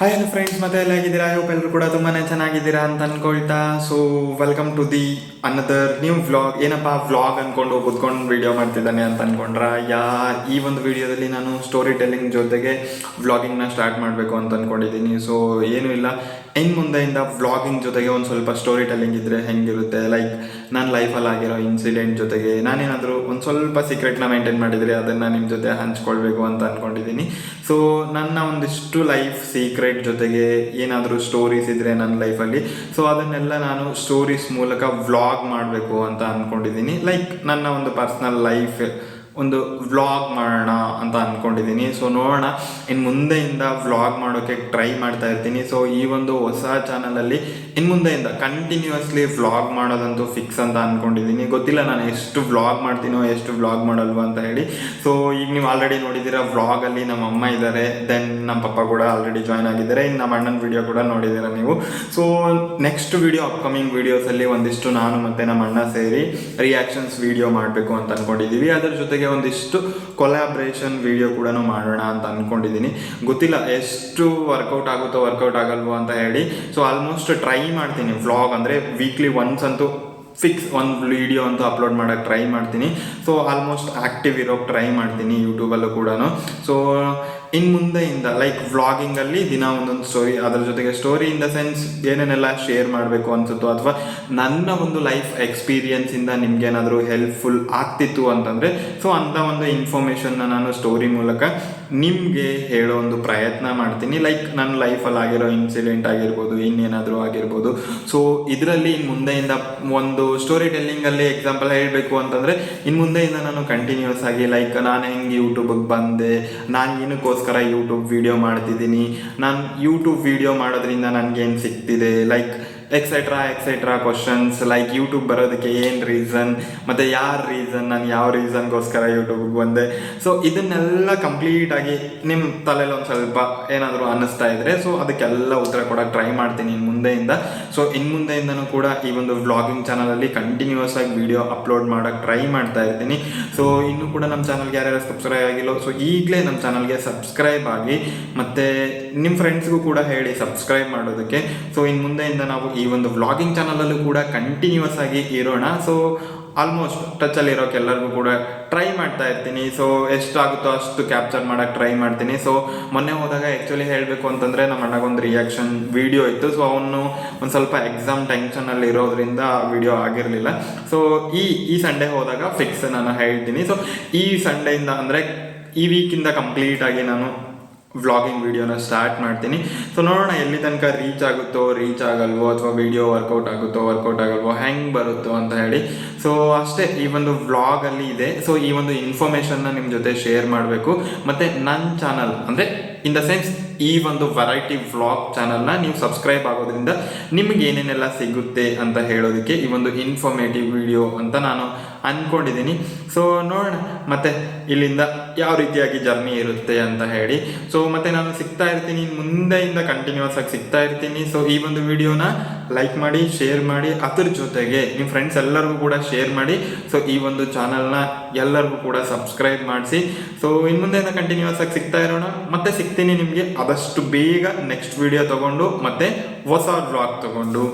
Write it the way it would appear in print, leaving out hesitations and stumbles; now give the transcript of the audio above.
Hi hello friends, ಮತ್ತೆ ಎಲ್ಲ ಹೇಗಿದ್ದೀರಾ? ಹೋಪ್ ಎಲ್ಲರೂ ಕೂಡ ತುಂಬಾ ಚೆನ್ನಾಗಿದ್ದೀರಾ ಅಂತ ಅನ್ಕೊಳ್ತಾ. So welcome to the another new vlog. ಏನಪ್ಪ ವ್ಲಾಗ್ ಅಂದ್ಕೊಂಡು ಕೂತ್ಕೊಂಡು ವಿಡಿಯೋ ಮಾಡ್ತಿದ್ದಾನೆ ಅಂತ ಅಂದ್ಕೊಂಡ್ರ? ಈ ಒಂದು ವಿಡಿಯೋದಲ್ಲಿ ನಾನು ಸ್ಟೋರಿ ಟೆಲ್ಲಿಂಗ್ ಜೊತೆಗೆ ವ್ಲಾಗಿಂಗ್ನ ಸ್ಟಾರ್ಟ್ ಮಾಡಬೇಕು ಅಂತ ಅಂದ್ಕೊಂಡಿದ್ದೀನಿ. ಸೊ ಏನೂ ಇಲ್ಲ, ಇನ್ನು ಮುಂದೆಯಿಂದ ವ್ಲಾಗಿಂಗ್ ಜೊತೆಗೆ ಒಂದು ಸ್ವಲ್ಪ ಸ್ಟೋರಿ ಟೆಲ್ಲಿಂಗ್ ಇದ್ದರೆ ಹೆಂಗಿರುತ್ತೆ, ಲೈಕ್ ನನ್ನ ಲೈಫಲ್ಲಿ ಆಗಿರೋ ಇನ್ಸಿಡೆಂಟ್ ಜೊತೆಗೆ ನಾನೇನಾದರೂ ಒಂದು ಸ್ವಲ್ಪ ಸೀಕ್ರೆಟ್ನ ಮೇಂಟೈನ್ ಮಾಡಿದರೆ ಅದನ್ನು ನಿಮ್ಮ ಜೊತೆ ಹಂಚ್ಕೊಳ್ಬೇಕು ಅಂತ ಅಂದ್ಕೊಂಡಿದ್ದೀನಿ. ಸೊ ನನ್ನ ಒಂದಿಷ್ಟು ಲೈಫ್ ಸೀಕ್ರೆಟ್ ಜೊತೆಗೆ ಏನಾದರೂ ಸ್ಟೋರೀಸ್ ಇದ್ದರೆ ನನ್ನ ಲೈಫಲ್ಲಿ, ಸೊ ಅದನ್ನೆಲ್ಲ ನಾನು ಸ್ಟೋರೀಸ್ ಮೂಲಕ ವ್ಲಾಗ್ ಮಾಡಬೇಕು ಅಂತ ಅಂದ್ಕೊಂಡಿದ್ದೀನಿ. ಲೈಕ್ ನನ್ನ ಒಂದು ಪರ್ಸ್ನಲ್ ಲೈಫ್ ಒಂದು ವ್ಲಾಗ್ ಮಾಡೋಣ ಅಂತ ಅಂದ್ಕೊಂಡಿದ್ದೀನಿ. ಸೊ ನೋಡೋಣ, ಇನ್ನು ಮುಂದೆಯಿಂದ ವ್ಲಾಗ್ ಮಾಡೋಕ್ಕೆ ಟ್ರೈ ಮಾಡ್ತಾ ಇರ್ತೀನಿ. ಸೊ ಈ ಒಂದು ಹೊಸ ಚಾನಲಲ್ಲಿ ಇನ್ನು ಮುಂದೆಯಿಂದ ಕಂಟಿನ್ಯೂಸ್ಲಿ ವ್ಲಾಗ್ ಮಾಡೋದಂತೂ ಫಿಕ್ಸ್ ಅಂತ ಅಂದ್ಕೊಂಡಿದ್ದೀನಿ. ಗೊತ್ತಿಲ್ಲ ನಾನು ಎಷ್ಟು ವ್ಲಾಗ್ ಮಾಡ್ತೀನೋ ಎಷ್ಟು ವ್ಲಾಗ್ ಮಾಡಲ್ವೋ ಅಂತ ಹೇಳಿ. ಸೊ ಈಗ ನೀವು ಆಲ್ರೆಡಿ ನೋಡಿದ್ದೀರಾ, ವ್ಲಾಗಲ್ಲಿ ನಮ್ಮ ಅಮ್ಮ ಇದ್ದಾರೆ, ದೆನ್ ನಮ್ಮ ಪಪ್ಪ ಕೂಡ ಆಲ್ರೆಡಿ ಜಾಯ್ನ್ ಆಗಿದ್ದಾರೆ, ಇನ್ನು ನಮ್ಮ ಅಣ್ಣನ ವಿಡಿಯೋ ಕೂಡ ನೋಡಿದ್ದೀರಾ ನೀವು. ಸೊ ನೆಕ್ಸ್ಟ್ ವಿಡಿಯೋ, ಅಪ್ಕಮಿಂಗ್ ವಿಡಿಯೋಸಲ್ಲಿ ಒಂದಿಷ್ಟು ನಾನು ಮತ್ತು ನಮ್ಮ ಅಣ್ಣ ಸೇರಿ ರಿಯಾಕ್ಷನ್ಸ್ ವಿಡಿಯೋ ಮಾಡಬೇಕು ಅಂತ ಅಂದ್ಕೊಂಡಿದ್ದೀವಿ. ಅದರ ಜೊತೆಗೆ ಒಂದಿಷ್ಟು ಕೊಲಾಬ್ರೇಷನ್ ವಿಡಿಯೋ ಕೂಡ ಮಾಡೋಣ ಅಂತ ಅಂದ್ಕೊಂಡಿದ್ದೀನಿ. ಗೊತ್ತಿಲ್ಲ ಎಷ್ಟು ವರ್ಕೌಟ್ ಆಗುತ್ತೋ ವರ್ಕೌಟ್ ಆಗಲ್ವೋ ಅಂತ ಹೇಳಿ. ಸೊ ಆಲ್ಮೋಸ್ಟ್ ಟ್ರೈ ಮಾಡ್ತೀನಿ ವ್ಲಾಗ್, ಅಂದರೆ ವೀಕ್ಲಿ ಒನ್ಸ್ ಅಂತೂ ಫಿಕ್ಸ್ ಒಂದು ವಿಡಿಯೋ ಅಂತೂ ಅಪ್ಲೋಡ್ ಮಾಡೋಕ್ಕೆ ಟ್ರೈ ಮಾಡ್ತೀನಿ. ಸೊ ಆಲ್ಮೋಸ್ಟ್ ಆ್ಯಕ್ಟಿವ್ ಇರೋಕ್ಕೆ ಟ್ರೈ ಮಾಡ್ತೀನಿ ಯೂಟ್ಯೂಬಲ್ಲೂ ಕೂಡ. ಸೊ ಇನ್ನು ಮುಂದೆಯಿಂದ ಲೈಕ್ ವ್ಲಾಗಿಂಗಲ್ಲಿ ದಿನ ಒಂದೊಂದು ಸ್ಟೋರಿ, ಅದರ ಜೊತೆಗೆ ಸ್ಟೋರಿ ಇನ್ ದ ಸೆನ್ಸ್ ಏನೇನೆಲ್ಲ ಶೇರ್ ಮಾಡಬೇಕು ಅನಿಸುತ್ತೋ ಅಥವಾ ನನ್ನ ಒಂದು ಲೈಫ್ ಎಕ್ಸ್ಪೀರಿಯನ್ಸಿಂದ ನಿಮ್ಗೇನಾದರೂ ಹೆಲ್ಪ್ಫುಲ್ ಆಗ್ತಿತ್ತು ಅಂತಂದರೆ, ಸೊ ಅಂಥ ಒಂದು ಇನ್ಫಾರ್ಮೇಷನ್ನ ನಾನು ಸ್ಟೋರಿ ಮೂಲಕ ನಿಮಗೆ ಹೇಳೋ ಒಂದು ಪ್ರಯತ್ನ ಮಾಡ್ತೀನಿ. ಲೈಕ್ ನನ್ನ ಲೈಫಲ್ಲಿ ಆಗಿರೋ ಇನ್ಸಿಡೆಂಟ್ ಆಗಿರ್ಬೋದು, ಇನ್ನೇನಾದರೂ ಆಗಿರ್ಬೋದು. ಸೊ ಇದರಲ್ಲಿ ಇನ್ನು ಮುಂದೆಯಿಂದ ಒಂದು ಸ್ಟೋರಿ ಟೆಲ್ಲಿಂಗಲ್ಲಿ ಎಕ್ಸಾಂಪಲ್ ಹೇಳಬೇಕು ಅಂತಂದರೆ, ಇನ್ನು ಮುಂದೆಯಿಂದ ನಾನು ಕಂಟಿನ್ಯೂಸ್ ಆಗಿ ಲೈಕ್ ನಾನು ಹೆಂಗೆ ಯೂಟ್ಯೂಬಿಗೆ ಬಂದೆ, ನಾನು ಏನಕ್ಕೋಸ್ಕರ ಯೂಟ್ಯೂಬ್ ವಿಡಿಯೋ ಮಾಡ್ತಿದ್ದೀನಿ, ನಾನು ಯೂಟ್ಯೂಬ್ ವಿಡಿಯೋ ಮಾಡೋದ್ರಿಂದ ನನಗೇನು ಸಿಗ್ತಿದೆ, like etcetera questions, like YouTube ಬರೋದಕ್ಕೆ ಏನು ರೀಸನ್, ಮತ್ತು ಯಾರು ರೀಸನ್, ನಾನು ಯಾವ ರೀಸನ್ಗೋಸ್ಕರ ಯೂಟ್ಯೂಬ್ಗೆ ಬಂದೆ. ಸೊ ಇದನ್ನೆಲ್ಲ ಕಂಪ್ಲೀಟಾಗಿ ನಿಮ್ಮ ತಲೆಯಲ್ಲಿ ಒಂದು ಸ್ವಲ್ಪ ಏನಾದರೂ ಅನ್ನಿಸ್ತಾ ಇದ್ದರೆ, ಸೊ ಅದಕ್ಕೆಲ್ಲ ಉತ್ತರ ಕೊಡೋಕ್ಕೆ ಟ್ರೈ ಮಾಡ್ತೀನಿ ಇನ್ನು ಮುಂದೆಯಿಂದ. ಸೊ ಇನ್ನು ಮುಂದೆಯಿಂದನೂ ಕೂಡ ಈ ಒಂದು ವ್ಲಾಗಿಂಗ್ ಚಾನಲಲ್ಲಿ ಕಂಟಿನ್ಯೂಸ್ ಆಗಿ ವಿಡಿಯೋ ಅಪ್ಲೋಡ್ ಮಾಡೋಕ್ಕೆ ಟ್ರೈ ಮಾಡ್ತಾ ಇರ್ತೀನಿ. ಸೊ ಇನ್ನೂ ಕೂಡ ನಮ್ಮ ಚಾನಲ್ಗೆ ಯಾರ್ಯಾರು ಸಬ್ಸ್ಕ್ರೈಬ್ ಆಗಿಲ್ಲೋ, ಸೊ ಈಗಲೇ ನಮ್ಮ ಚಾನಲ್ಗೆ ಸಬ್ಸ್ಕ್ರೈಬ್ ಆಗಿ, ಮತ್ತು ನಿಮ್ಮ ಫ್ರೆಂಡ್ಸ್ಗೂ ಕೂಡ ಹೇಳಿ ಸಬ್ಸ್ಕ್ರೈಬ್ ಮಾಡೋದಕ್ಕೆ. ಸೊ ಇನ್ನು ಮುಂದೆಯಿಂದ ನಾವು ಈ ಒಂದು ವ್ಲಾಗಿಂಗ್ ಚಾನಲಲ್ಲೂ ಕೂಡ ಕಂಟಿನ್ಯೂಸ್ ಆಗಿ ಇರೋಣ. ಸೊ ಆಲ್ಮೋಸ್ಟ್ ಟಚಲ್ಲಿರೋಕೆ ಎಲ್ಲರಿಗೂ ಕೂಡ ಟ್ರೈ ಮಾಡ್ತಾ ಇರ್ತೀನಿ. ಸೊ ಎಷ್ಟಾಗುತ್ತೋ ಅಷ್ಟು ಕ್ಯಾಪ್ಚರ್ ಮಾಡೋಕ್ಕೆ ಟ್ರೈ ಮಾಡ್ತೀನಿ. ಸೊ ಮೊನ್ನೆ ಹೋದಾಗ ಆ್ಯಕ್ಚುಲಿ ಹೇಳಬೇಕು ಅಂತಂದರೆ ನಮ್ಮ ಅಣ್ಣಗೊಂದು ರಿಯಾಕ್ಷನ್ ವಿಡಿಯೋ ಇತ್ತು. ಸೊ ಅವನು ಒಂದು ಸ್ವಲ್ಪ ಎಕ್ಸಾಮ್ ಟೆನ್ಷನಲ್ಲಿ ಇರೋದ್ರಿಂದ ವಿಡಿಯೋ ಆಗಿರಲಿಲ್ಲ. ಸೊ ಈ ಸಂಡೇ ಹೋದಾಗ ಫಿಕ್ಸ್ ನಾನು ಹೇಳ್ತೀನಿ. ಸೊ ಈ ಸಂಡೇಯಿಂದ ಅಂದರೆ ಈ ವೀಕಿಂದ ಕಂಪ್ಲೀಟಾಗಿ ನಾನು ವ್ಲಾಗಿಂಗ್ ವಿಡಿಯೋನ ಸ್ಟಾರ್ಟ್ ಮಾಡ್ತೀನಿ. ಸೊ ನೋಡೋಣ ಎಲ್ಲಿ ತನಕ ರೀಚ್ ಆಗುತ್ತೋ ರೀಚ್ ಆಗಲ್ವೋ, ಅಥವಾ ವಿಡಿಯೋ ವರ್ಕೌಟ್ ಆಗುತ್ತೋ ವರ್ಕೌಟ್ ಆಗಲ್ವೋ, ಹೆಂಗೆ ಬರುತ್ತೋ ಅಂತ ಹೇಳಿ. ಸೊ ಅಷ್ಟೇ ಈ ಒಂದು ವ್ಲಾಗಲ್ಲಿ ಇದೆ. ಸೊ ಈ ಒಂದು ಇನ್ಫಾರ್ಮೇಷನ್ನ ನಿಮ್ಮ ಜೊತೆ ಶೇರ್ ಮಾಡಬೇಕು. ಮತ್ತು ನನ್ನ ಚಾನಲ್ ಅಂದರೆ ಇನ್ ದ ಸೆನ್ಸ್ ಈ ಒಂದು ವೆರೈಟಿ ವ್ಲಾಗ್ ಚಾನಲ್ನ ನೀವು ಸಬ್ಸ್ಕ್ರೈಬ್ ಆಗೋದ್ರಿಂದ ನಿಮ್ಗೆ ಏನೇನೆಲ್ಲ ಸಿಗುತ್ತೆ ಅಂತ ಹೇಳೋದಕ್ಕೆ ಈ ಒಂದು ಇನ್ಫಾರ್ಮೇಟಿವ್ ವಿಡಿಯೋ ಅಂತ ನಾನು ಅಂದ್ಕೊಂಡಿದ್ದೀನಿ. ಸೊ ನೋಡೋಣ ಮತ್ತೆ ಇಲ್ಲಿಂದ ಯಾವ ರೀತಿಯಾಗಿ ಜರ್ನಿ ಇರುತ್ತೆ ಅಂತ ಹೇಳಿ. ಸೊ ಮತ್ತೆ ನಾನು ಸಿಗ್ತಾ ಇರ್ತೀನಿ, ಮುಂದೆಯಿಂದ ಕಂಟಿನ್ಯೂಸ್ ಆಗಿ ಸಿಗ್ತಾ ಇರ್ತೀನಿ. ಸೊ ಈ ಒಂದು ವಿಡಿಯೋನ ಲೈಕ್ ಮಾಡಿ, ಶೇರ್ ಮಾಡಿ, ಅದ್ರ ಜೊತೆಗೆ ನಿಮ್ಮ ಫ್ರೆಂಡ್ಸ್ ಎಲ್ಲರಿಗೂ ಕೂಡ ಶೇರ್ ಮಾಡಿ. ಸೊ ಈ ಒಂದು ಚಾನಲ್ನ ಎಲ್ಲರಿಗೂ ಕೂಡ ಸಬ್ಸ್ಕ್ರೈಬ್ ಮಾಡಿಸಿ. ಸೊ ಇನ್ನು ಮುಂದೆಯಿಂದ ಕಂಟಿನ್ಯೂಸ್ ಆಗಿ ಸಿಗ್ತಾ ಇರೋಣ. ಮತ್ತೆ ಸಿಗ್ತೀನಿ ನಿಮಗೆ ಆದಷ್ಟು ಬೇಗ ನೆಕ್ಸ್ಟ್ ವಿಡಿಯೋ ತಗೊಂಡು, ಮತ್ತೆ ಹೊಸ ವ್ಲಾಗ್ ತಗೊಂಡು.